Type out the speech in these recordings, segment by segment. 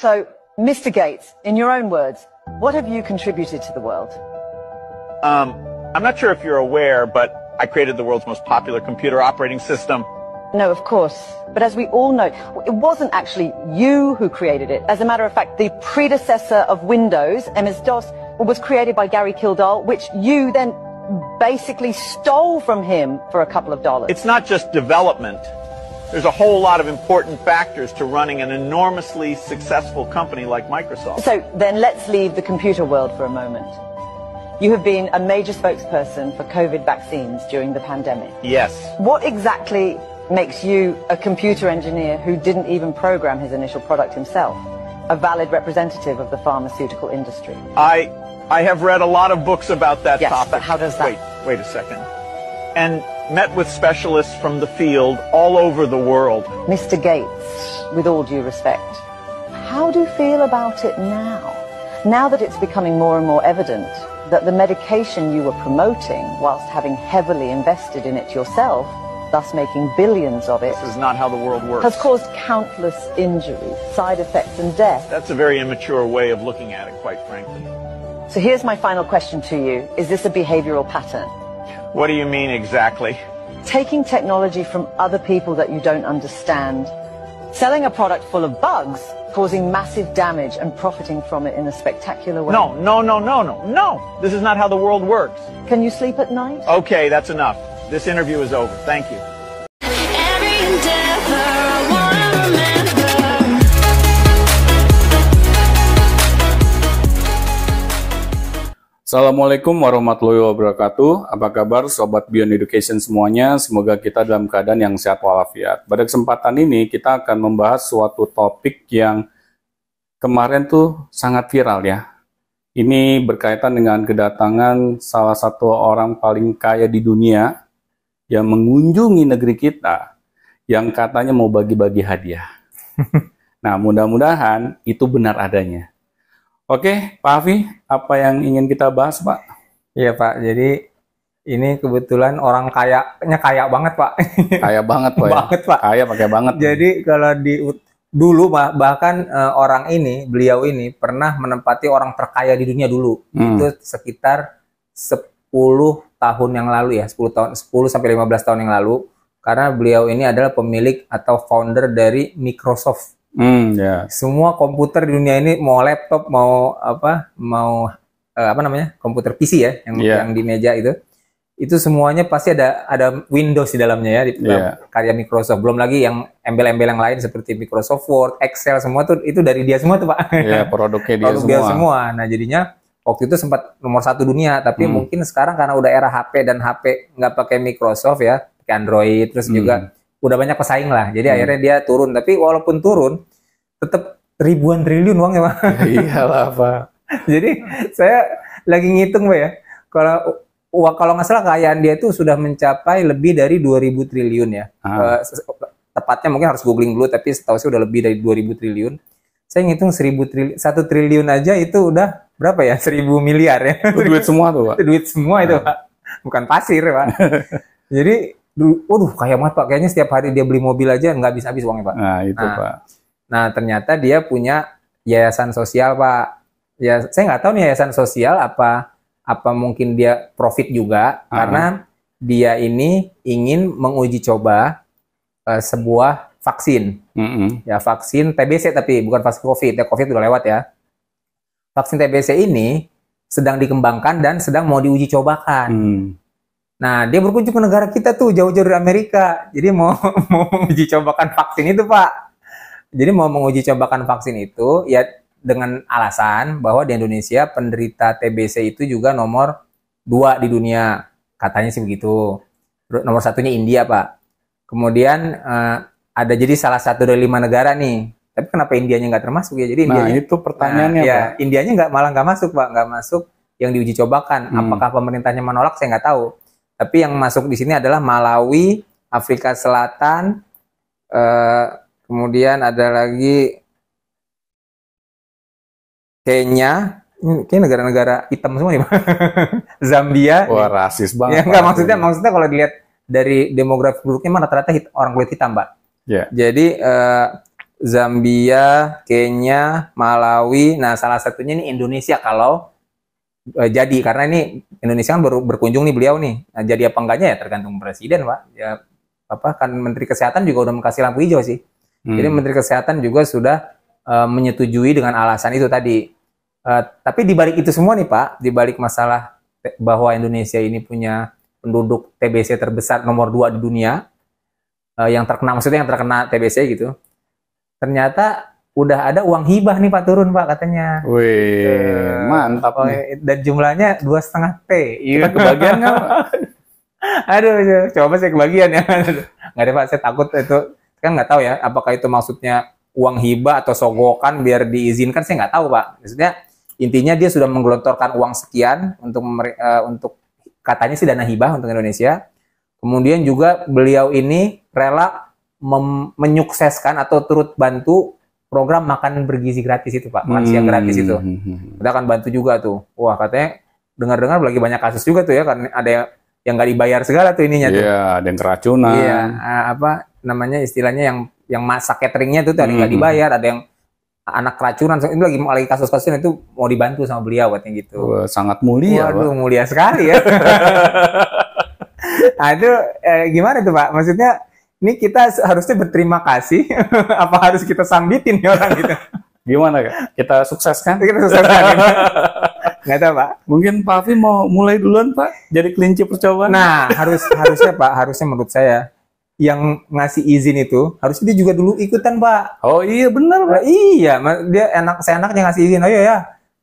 So, Mr. Gates, in your own words, what have you contributed to the world? I'm not sure if you're aware, but I created the world's most popular computer operating system. No, of course. But as we all know, it wasn't actually you who created it. As a matter of fact, the predecessor of Windows, MS-DOS, was created by Gary Kildall, which you then basically stole from him for a couple of dollars. It's not just development. There's a whole lot of important factors to running an enormously successful company like Microsoft. So then let's leave the computer world for a moment. You have been a major spokesperson for COVID vaccines during the pandemic. Yes. What exactly makes you a computer engineer who didn't even program his initial product himself, a valid representative of the pharmaceutical industry? I have read a lot of books about that yes, topic. But how does that... Wait a second. And met with specialists from the field all over the world. Mr. Gates, with all due respect, how do you feel about it now? Now that it's becoming more and more evident that the medication you were promoting, whilst having heavily invested in it yourself, thus making billions of it, This is not how the world works. has caused countless injuries, side effects and death. That's a very immature way of looking at it, quite frankly. So here's my final question to you. Is this a behavioral pattern? What do you mean exactly? Taking technology from other people that you don't understand, selling a product full of bugs, causing massive damage and profiting from it in a spectacular way. No. This is not how the world works. Can you sleep at night? Okay, that's enough. This interview is over. Thank you. Every endeavor I wanna remember. Assalamualaikum warahmatullahi wabarakatuh. Apa kabar Sobat Beyond Education semuanya? Semoga kita dalam keadaan yang sehat walafiat. Pada kesempatan ini kita akan membahas suatu topik yang kemarin tuh sangat viral ya. Ini berkaitan dengan kedatangan salah satu orang paling kaya di dunia yang mengunjungi negeri kita, yang katanya mau bagi-bagi hadiah. Nah, mudah-mudahan itu benar adanya. Oke, Pak Afi, apa yang ingin kita bahas, Pak? Iya, Pak. Jadi ini kebetulan orang kayanya kaya banget, Pak. Kaya banget, Pak. Banget, Pak. Kaya pakai banget. Jadi kalau dulu bahkan beliau ini pernah menempati orang terkaya di dunia dulu. Itu sekitar 10 tahun yang lalu ya, 10 sampai 15 tahun yang lalu, karena beliau ini adalah pemilik atau founder dari Microsoft. Ya. Semua komputer di dunia ini, mau laptop, mau komputer PC ya, yang di meja itu semuanya pasti ada Windows di dalamnya ya, di dalam karya Microsoft. Belum lagi yang embel-embel yang lain seperti Microsoft Word, Excel, semua itu dari dia semua tuh, Pak. Iya, produknya dia semua. Nah, jadinya waktu itu sempat nomor 1 dunia, tapi mungkin sekarang karena udah era HP dan HP nggak pakai Microsoft ya, pakai Android, terus juga udah banyak pesaing lah. Jadi akhirnya dia turun. Tapi walaupun turun, tetap ribuan triliun uangnya, Pak. Iyalah, Pak. Jadi saya lagi ngitung, Pak ya. Kalau nggak salah kekayaan dia itu sudah mencapai lebih dari 2000 triliun ya. Tepatnya mungkin harus googling dulu, tapi setahu saya udah lebih dari 2000 triliun. Saya ngitung 1 triliun aja itu udah berapa ya? 1000 miliar ya. Itu duit semua tuh, Pak. Itu duit semua itu, Pak. Bukan pasir, Pak. Jadi, waduh, kaya banget, Pak. Kayaknya setiap hari dia beli mobil aja nggak habis-habis uangnya, Pak. Nah, itu, Pak. Nah, ternyata dia punya yayasan sosial, Pak. Ya, saya nggak tahu nih yayasan sosial apa mungkin dia profit juga, karena dia ini ingin menguji coba sebuah vaksin. Ya, vaksin TBC, tapi bukan vaksin COVID. Ya, COVID udah lewat ya. Vaksin TBC ini sedang dikembangkan dan sedang mau diuji cobakan. Nah, dia berkunjung ke negara kita tuh, jauh-jauh dari Amerika. Jadi mau menguji cobakan vaksin itu, Pak. Jadi mau menguji cobakan vaksin itu ya dengan alasan bahwa di Indonesia penderita TBC itu juga nomor 2 di dunia. Katanya sih begitu. Nomor 1-nya India, Pak. Kemudian ada jadi salah satu dari 5 negara nih. Tapi kenapa Indianya nggak termasuk ya? Jadi Indianya, itu pertanyaannya, ya, Pak. Indianya malah nggak masuk, Pak. Nggak masuk yang diuji cobakan. Apakah pemerintahnya menolak? Saya nggak tahu. Tapi yang masuk di sini adalah Malawi, Afrika Selatan, kemudian ada lagi Kenya. Ini negara-negara hitam semua nih, Pak. Zambia. Wah, rasis banget. Ya, nggak, maksudnya kalau dilihat dari demografi penduduknya rata-rata orang kulit hitam, Pak. Yeah. Jadi Zambia, Kenya, Malawi. Nah, salah satunya ini Indonesia kalau jadi, karena ini Indonesia kan baru berkunjung nih beliau nih. Nah, jadi apa enggaknya ya tergantung presiden, Pak. Ya apa kan Menteri Kesehatan juga udah kasih lampu hijau sih. Jadi Menteri Kesehatan juga sudah menyetujui dengan alasan itu tadi. Tapi di balik itu semua nih Pak, di balik masalah bahwa Indonesia ini punya penduduk TBC terbesar nomor 2 di dunia, yang terkena, maksudnya yang terkena TBC gitu, ternyata udah ada uang hibah nih Pak turun Pak katanya. Wih, mantap nih. Dan jumlahnya 2,5 T. Kita kebagian nggak, Pak? Aduh, coba saya kebagian ya. Nggak ada Pak, saya takut itu. Kan nggak tahu ya, apakah itu maksudnya uang hibah atau sogokan biar diizinkan, saya nggak tahu Pak. Maksudnya intinya dia sudah menggelontorkan uang sekian untuk katanya sih dana hibah untuk Indonesia. Kemudian juga beliau ini rela menyukseskan atau turut bantu program makan bergizi gratis itu Pak, makan siang gratis itu. Kita akan bantu juga tuh. Wah katanya dengar-dengar lagi banyak kasus juga tuh ya, karena ada yang nggak dibayar segala tuh ininya tuh. Iya, ada yang keracunan. Iya, apa namanya istilahnya yang masak cateringnya tuh ada yang nggak dibayar, ada yang anak keracunan. Itu lagi kasus-kasusnya itu mau dibantu sama beliau katanya gitu. Wah, sangat mulia. Waduh, Pak. mulia sekali ya. Nah itu gimana tuh Pak? Maksudnya ini kita harusnya berterima kasih, apa harus kita sambitin nih orang gitu? Gimana Kak? Kita sukseskan? Kita sukseskan. Nggak tahu Pak. Mungkin Pak Afi mau mulai duluan Pak, jadi kelinci percobaan. Nah harusnya Pak, harusnya menurut saya yang ngasih izin itu harusnya dia juga dulu ikutan Pak. Oh iya benar Pak. Nah, iya, dia seenaknya ngasih izin. Ayo ya,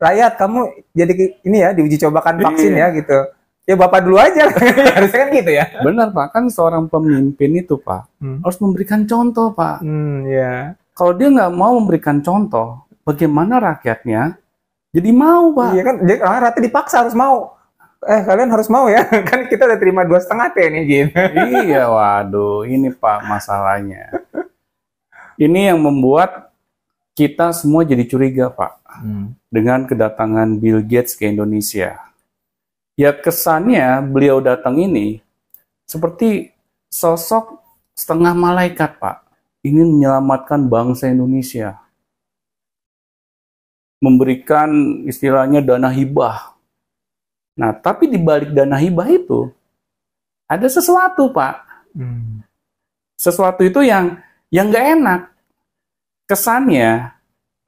rakyat kamu jadi ini ya diuji cobakan vaksin ya gitu. Ya Bapak dulu aja, harusnya kan gitu ya. Benar Pak, kan seorang pemimpin itu Pak harus memberikan contoh Pak. Ya. Kalau dia nggak mau memberikan contoh, bagaimana rakyatnya jadi mau Pak? Iya kan, dia rakyat dipaksa harus mau. Kalian harus mau ya, kan kita udah terima 2,5 T nih gitu. Iya, waduh, ini Pak masalahnya. Ini yang membuat kita semua jadi curiga Pak dengan kedatangan Bill Gates ke Indonesia. Ya kesannya beliau datang ini seperti sosok setengah malaikat Pak, ingin menyelamatkan bangsa Indonesia, memberikan istilahnya dana hibah. Nah, tapi di balik dana hibah itu ada sesuatu Pak, sesuatu itu yang nggak enak. Kesannya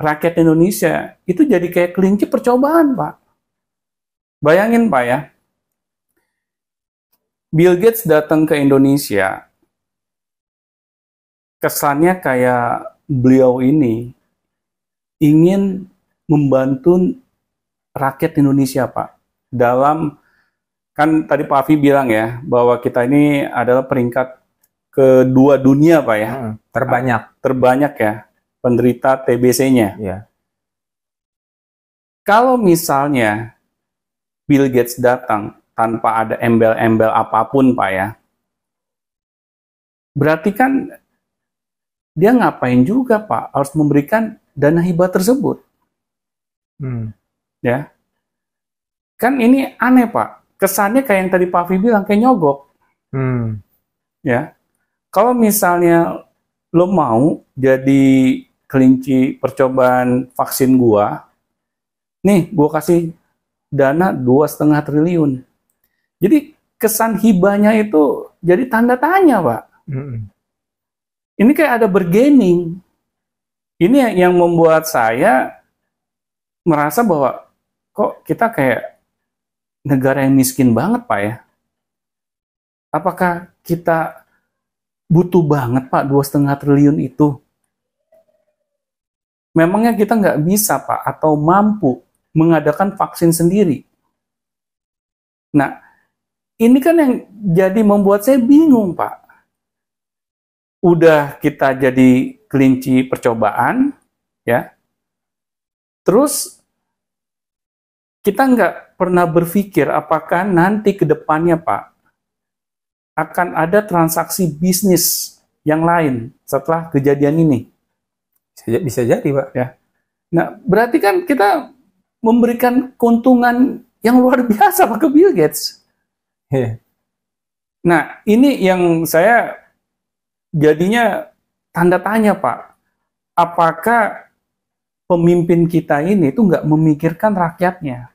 rakyat Indonesia itu jadi kayak kelinci percobaan Pak. Bayangin Pak ya, Bill Gates datang ke Indonesia, kesannya kayak beliau ini ingin membantu rakyat Indonesia Pak. Dalam, kan tadi Pak Afi bilang ya, bahwa kita ini adalah peringkat kedua dunia Pak ya. Terbanyak ya, penderita TBC-nya. Iya. Kalau misalnya Bill Gates datang tanpa ada embel-embel apapun Pak ya, berarti kan dia ngapain juga Pak harus memberikan dana hibah tersebut. Ya, kan ini aneh Pak, kesannya kayak yang tadi Pak Afi bilang, kayak nyogok. Ya, kalau misalnya lo mau jadi kelinci percobaan vaksin gua, nih gua kasih dana 2,5 triliun. Jadi kesan hibahnya itu jadi tanda tanya Pak. Ini kayak ada bergening. Ini yang membuat saya merasa bahwa kok kita kayak negara yang miskin banget Pak ya. Apakah kita butuh banget Pak 2,5 triliun itu? Memangnya kita nggak bisa Pak atau mampu mengadakan vaksin sendiri? Nah, ini kan yang jadi membuat saya bingung Pak. Udah kita jadi kelinci percobaan, ya. Terus kita nggak pernah berpikir apakah nanti ke depannya Pak akan ada transaksi bisnis yang lain setelah kejadian ini. Bisa jadi Pak. Ya. Nah, berarti kan kita memberikan keuntungan yang luar biasa Pak ke Bill Gates. Nah, ini yang saya jadinya tanda tanya Pak. apakah pemimpin kita ini tuh nggak memikirkan rakyatnya?